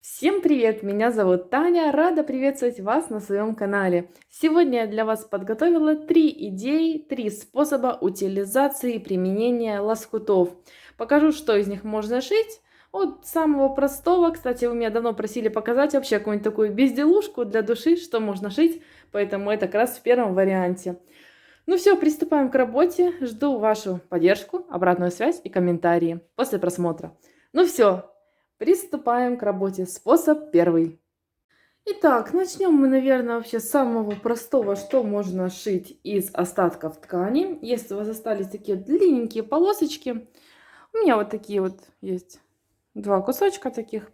Всем привет! Меня зовут Таня, рада приветствовать вас на своем канале. Сегодня я для вас подготовила 3 идеи, 3 способа утилизации и применения лоскутов. Покажу, что из них можно шить. От самого простого, кстати, вы меня давно просили показать вообще какую-нибудь такую безделушку для души, что можно шить, поэтому это как раз в первом варианте. Ну все, приступаем к работе. Жду вашу поддержку, обратную связь и комментарии после просмотра. Ну все, приступаем к работе. Способ первый. Итак, начнем мы, наверное, вообще с самого простого, что можно шить из остатков ткани. Если у вас остались такие длинненькие полосочки, у меня вот такие вот есть 2 кусочка таких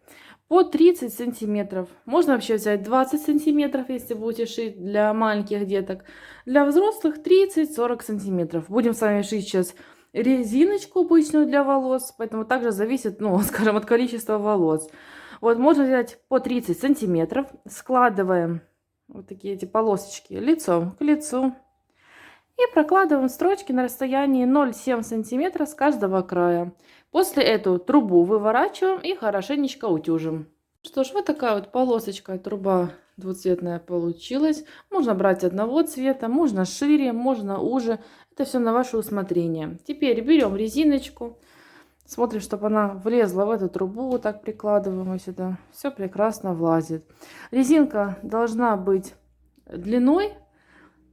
по 30 сантиметров. Можно вообще взять 20 сантиметров, если будете шить для маленьких деток. Для взрослых 30-40 сантиметров. Будем с вами шить сейчас резиночку обычную для волос, поэтому также зависит, ну, скажем, от количества волос. Вот можно взять по 30 сантиметров, складываем вот такие эти полосочки лицом к лицу и прокладываем строчки на расстоянии 0,7 сантиметра с каждого края. После эту трубу выворачиваем и хорошенечко утюжим. Что ж, вот такая вот полосочка, труба двуцветная получилась. Можно брать одного цвета, можно шире, можно уже. Это все на ваше усмотрение. Теперь берем резиночку, смотрим, чтобы она влезла в эту трубу. Вот так прикладываем ее сюда. Все прекрасно влазит. Резинка должна быть длиной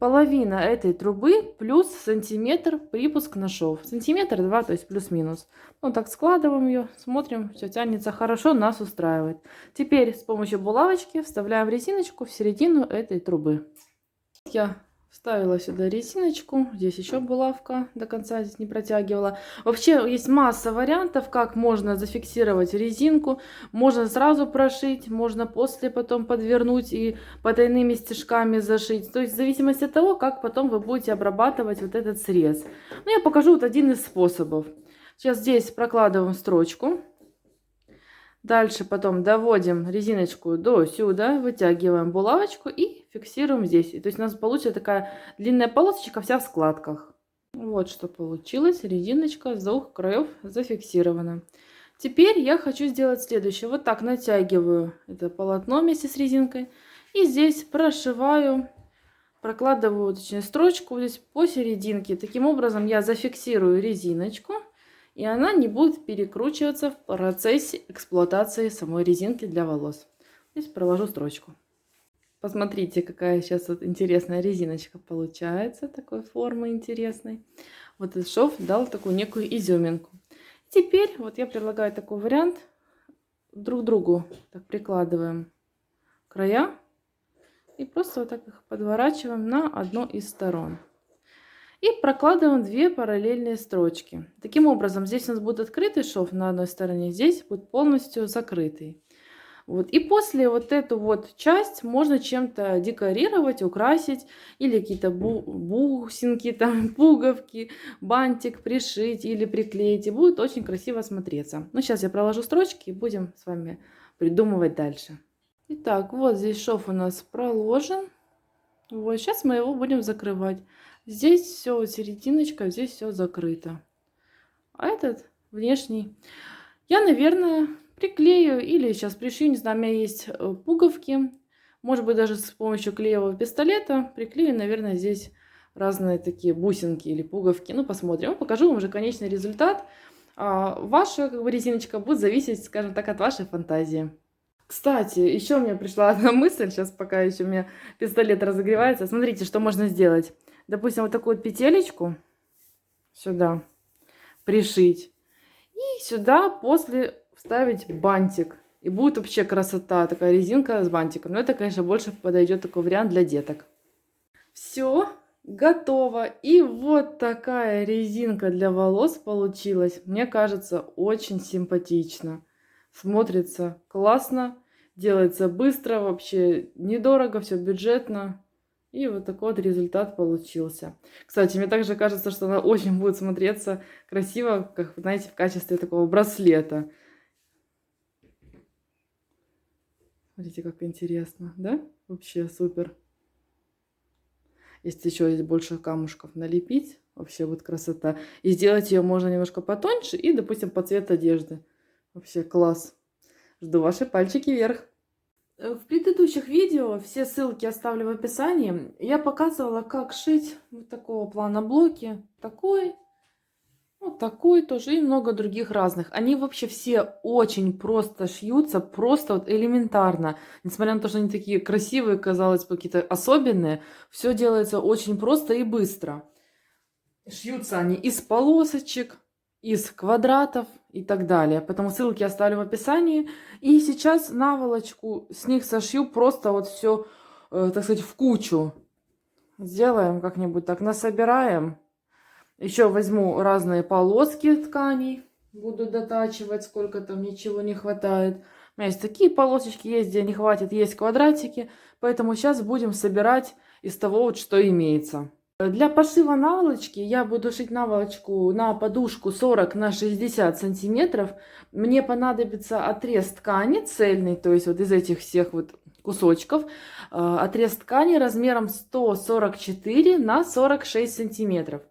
половина этой трубы плюс сантиметр припуск на шов. Сантиметр-два, то есть плюс-минус. Вот так складываем ее, смотрим, все тянется хорошо, нас устраивает. Теперь с помощью булавочки вставляем резиночку в середину этой трубы. Я вставила сюда резиночку, здесь еще булавка, до конца здесь не протягивала. Вообще есть масса вариантов, как можно зафиксировать резинку. Можно сразу прошить, можно после потом подвернуть и потайными стежками зашить. То есть в зависимости от того, как потом вы будете обрабатывать вот этот срез. Ну, я покажу вот один из способов. Сейчас здесь прокладываем строчку. Дальше потом доводим резиночку до сюда, вытягиваем булавочку и фиксируем здесь. То есть у нас получится такая длинная полосочка вся в складках. Вот что получилось. Резиночка с двух краев зафиксирована. Теперь я хочу сделать следующее. Вот так натягиваю это полотно вместе с резинкой. И здесь прошиваю, прокладываю, точнее, строчку здесь посерединке. Таким образом я зафиксирую резиночку. И она не будет перекручиваться в процессе эксплуатации самой резинки для волос. Здесь провожу строчку. Посмотрите, какая сейчас вот интересная резиночка получается. Такой формы интересной. Вот этот шов дал такую некую изюминку. Теперь вот я предлагаю такой вариант. Друг к другу так прикладываем края. И просто вот так их подворачиваем на одну из сторон. И прокладываем 2 параллельные строчки. Таким образом, здесь у нас будет открытый шов на одной стороне, здесь будет полностью закрытый. Вот. И после вот эту вот часть можно чем-то декорировать, украсить, или какие-то бусинки, там, пуговки, бантик пришить или приклеить. И будет очень красиво смотреться. Ну, сейчас я проложу строчки и будем с вами придумывать дальше. Итак, вот здесь шов у нас проложен. Вот, сейчас мы его будем закрывать. Здесь все серединочка, здесь все закрыто. А этот внешний я, наверное, приклею или сейчас пришью. Не знаю, у меня есть пуговки. Может быть, даже с помощью клеевого пистолета приклею, наверное, здесь разные такие бусинки или пуговки. Ну, посмотрим. Покажу вам уже конечный результат. Ваша как бы резиночка будет зависеть, скажем так, от вашей фантазии. Кстати, еще у меня пришла одна мысль, сейчас пока еще у меня пистолет разогревается. Смотрите, что можно сделать. Допустим, вот такую вот петелечку сюда пришить. И сюда после вставить бантик. И будет вообще красота, такая резинка с бантиком. Но это, конечно, больше подойдет такой вариант для деток. Все, готово. И вот такая резинка для волос получилась. Мне кажется, очень симпатично. Смотрится классно, делается быстро, вообще недорого, все бюджетно. И вот такой вот результат получился. Кстати, мне также кажется, что она очень будет смотреться красиво, как, знаете, в качестве такого браслета. Смотрите, как интересно, да? Вообще супер. Если еще есть больше камушков налепить, вообще будет красота. И сделать ее можно немножко потоньше и, допустим, под цвет одежды. Вообще класс. Жду ваши пальчики вверх. В предыдущих видео, все ссылки оставлю в описании, я показывала, как шить вот такого плана блоки. Такой, вот такой тоже и много других разных. Они вообще все очень просто шьются, просто вот элементарно. Несмотря на то, что они такие красивые, казалось бы, какие-то особенные, все делается очень просто и быстро. Шьются они из полосочек, из квадратов и так далее. Поэтому ссылки оставлю в описании. И сейчас наволочку с них сошью просто вот все, так сказать, в кучу. Сделаем как-нибудь так, насобираем. Еще возьму разные полоски тканей. Буду дотачивать, сколько там ничего не хватает. У меня есть такие полосочки, есть где не хватит, есть квадратики. Поэтому сейчас будем собирать из того, вот, что имеется. Для пошива наволочки я буду шить наволочку на подушку 40 на 60 сантиметров. Мне понадобится отрез ткани цельный, то есть вот из этих всех вот кусочков. Отрез ткани размером 144 на 46 сантиметров.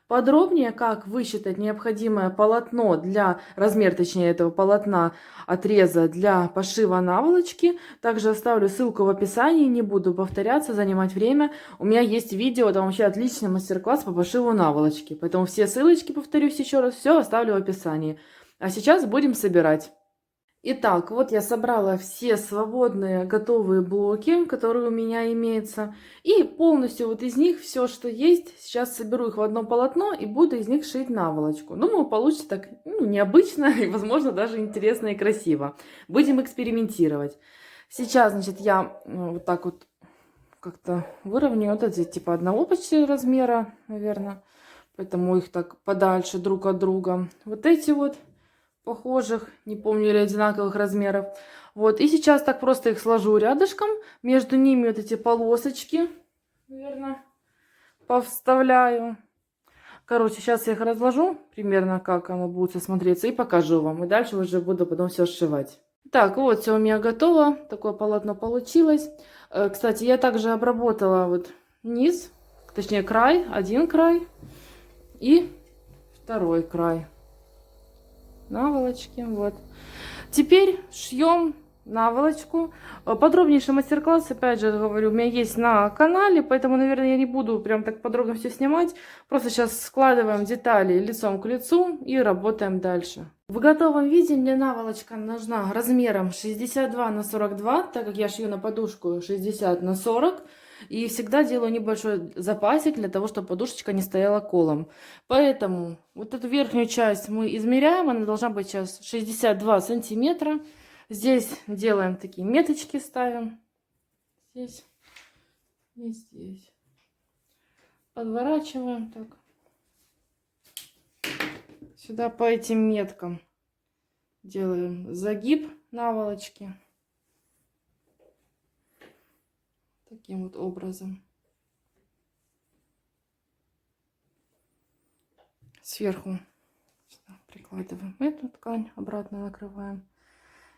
Подробнее, как высчитать необходимое полотно для, размер, точнее, этого полотна отреза для пошива наволочки, также оставлю ссылку в описании, не буду повторяться, занимать время. У меня есть видео, там вообще отличный мастер-класс по пошиву наволочки, поэтому все ссылочки, повторюсь еще раз, все оставлю в описании. А сейчас будем собирать. Итак, вот я собрала все свободные готовые блоки, которые у меня имеются. И полностью вот из них все, что есть, сейчас соберу их в одно полотно и буду из них шить наволочку. Думаю, получится так необычно и, возможно, даже интересно и красиво. Будем экспериментировать. Сейчас, значит, я вот так вот как-то выровняю вот эти типа одного почти размера, наверное. Поэтому их так подальше друг от друга. Вот эти вот похожих, не помню, или одинаковых размеров. Вот, и сейчас так просто их сложу рядышком. Между ними вот эти полосочки, наверное, повставляю. Короче, сейчас я их разложу, примерно как оно будет смотреться, и покажу вам. И дальше уже буду потом все сшивать. Так, вот, все у меня готово. Такое полотно получилось. Кстати, я также обработала вот низ, точнее край, один край и второй край наволочки. Вот. Теперь шьем наволочку. Подробнейший мастер-класс, опять же говорю, у меня есть на канале, поэтому, наверное, я не буду прям так подробно все снимать. Просто сейчас складываем детали лицом к лицу и работаем дальше. В готовом виде мне наволочка нужна размером 62 на 42, так как я шью на подушку 60 на 40. И всегда делаю небольшой запасик для того, чтобы подушечка не стояла колом. Поэтому вот эту верхнюю часть мы измеряем. Она должна быть сейчас 62 сантиметра. Здесь делаем такие меточки, ставим. Здесь и здесь. Подворачиваем так. Сюда по этим меткам делаем загиб наволочки. Таким вот образом. Сверху прикладываем эту ткань, обратно накрываем.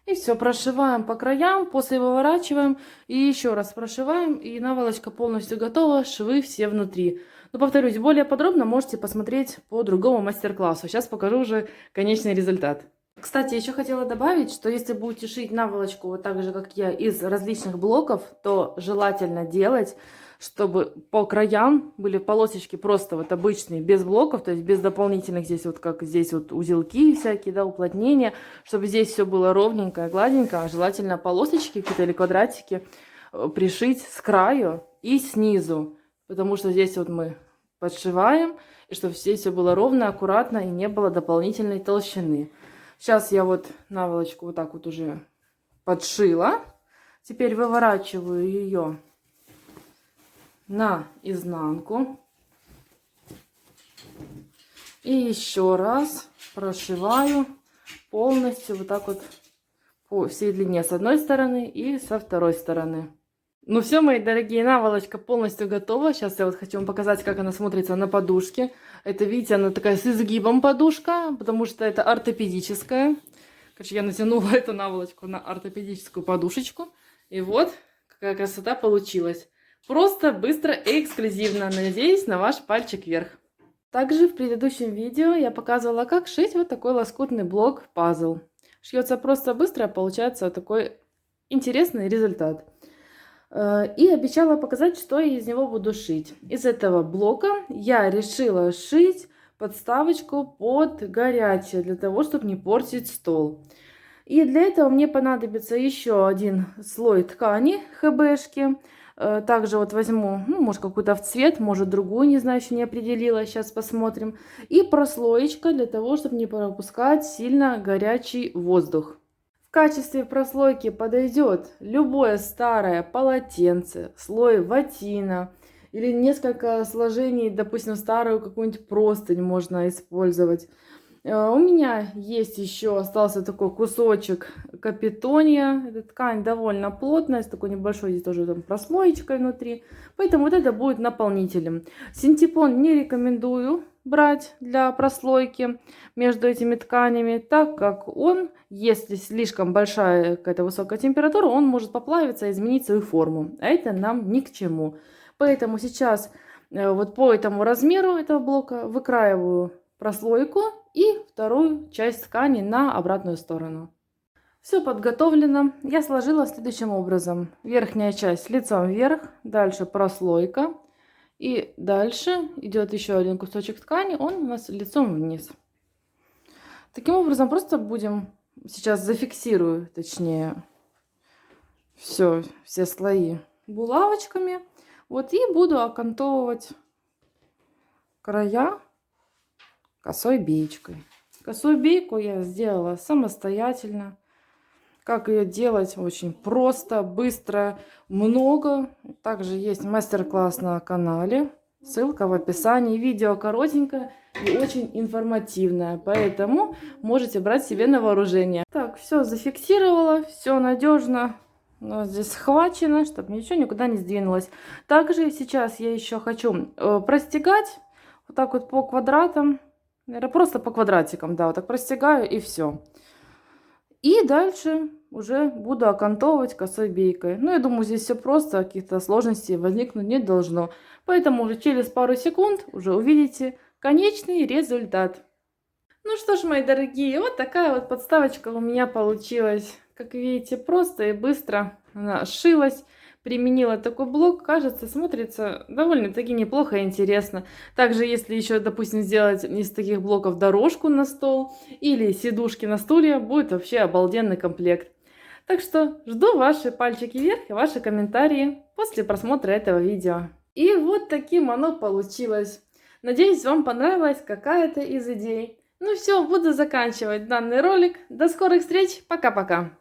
И все, прошиваем по краям, после выворачиваем и еще раз прошиваем. И наволочка полностью готова, швы все внутри. Но повторюсь, более подробно можете посмотреть по другому мастер-классу. Сейчас покажу уже конечный результат. Кстати, еще хотела добавить, что если будете шить наволочку вот так же, как я, из различных блоков, то желательно делать, чтобы по краям были полосочки просто вот обычные, без блоков, то есть без дополнительных здесь вот как здесь вот узелки всякие, да, уплотнения, чтобы здесь все было ровненько, гладенько, а желательно полосочки какие-то или квадратики пришить с краю и снизу, потому что здесь вот мы подшиваем, и чтобы здесь все было ровно, аккуратно и не было дополнительной толщины. Сейчас я вот наволочку вот так вот уже подшила. Теперь выворачиваю ее на изнанку. И еще раз прошиваю полностью вот так вот по всей длине с одной стороны и со второй стороны. Ну все, мои дорогие, наволочка полностью готова. Сейчас я вот хочу вам показать, как она смотрится на подушке. Это, видите, она такая с изгибом подушка, потому что это ортопедическая. Короче, я натянула эту наволочку на ортопедическую подушечку. И вот какая красота получилась. Просто, быстро и эксклюзивно. Надеюсь на ваш пальчик вверх. Также в предыдущем видео я показывала, как шить вот такой лоскутный блок-пазл. Шьется просто быстро, получается такой интересный результат. И обещала показать, что я из него буду шить. Из этого блока я решила шить подставочку под горячее, для того, чтобы не портить стол. И для этого мне понадобится еще один слой ткани ХБшки. Также вот возьму, ну, может, какую-то в цвет, может, другую, не знаю, еще не определила, сейчас посмотрим. И прослоечка для того, чтобы не пропускать сильно горячий воздух. В качестве прослойки подойдет любое старое полотенце, слой ватина или несколько сложений, допустим, старую какую-нибудь простынь можно использовать. У меня есть еще остался такой кусочек капитония. Эта ткань довольно плотная, с такой небольшой здесь тоже там прослоечкой внутри. Поэтому вот это будет наполнителем. Синтепон не рекомендую брать для прослойки между этими тканями, так как он, если слишком большая какая-то высокая температура, он может поплавиться и изменить свою форму. А это нам ни к чему. Поэтому сейчас вот по этому размеру этого блока выкраиваю прослойку и вторую часть ткани на обратную сторону. Все подготовлено. Я сложила следующим образом. Верхняя часть лицом вверх, дальше прослойка. И дальше идет еще один кусочек ткани, он у нас лицом вниз. Таким образом просто будем, сейчас зафиксирую, точнее, все слои булавочками. Вот и буду окантовывать края косой беечкой. Косую бейку я сделала самостоятельно. Как ее делать? Очень просто, быстро, много. Также есть мастер-класс на канале. Ссылка в описании. Видео коротенькое и очень информативное. Поэтому можете брать себе на вооружение. Так, все зафиксировала. Все надежно. Здесь схвачено, чтобы ничего никуда не сдвинулось. Также сейчас я еще хочу простегать. Вот так вот по квадратам. Наверное, просто по квадратикам. Да, вот так простегаю и все. И дальше уже буду окантовывать косой бейкой. Ну, я думаю, здесь все просто, каких-то сложностей возникнуть не должно. Поэтому уже через пару секунд уже увидите конечный результат. Ну что ж, мои дорогие, вот такая вот подставочка у меня получилась. Как видите, просто и быстро она сшилась. Применила такой блок, кажется, смотрится довольно-таки неплохо и интересно. Также, если еще, допустим, сделать из таких блоков дорожку на стол или сидушки на стуле, будет вообще обалденный комплект. Так что жду ваши пальчики вверх и ваши комментарии после просмотра этого видео. И вот таким оно получилось. Надеюсь, вам понравилась какая-то из идей. Ну все, буду заканчивать данный ролик. До скорых встреч, пока-пока.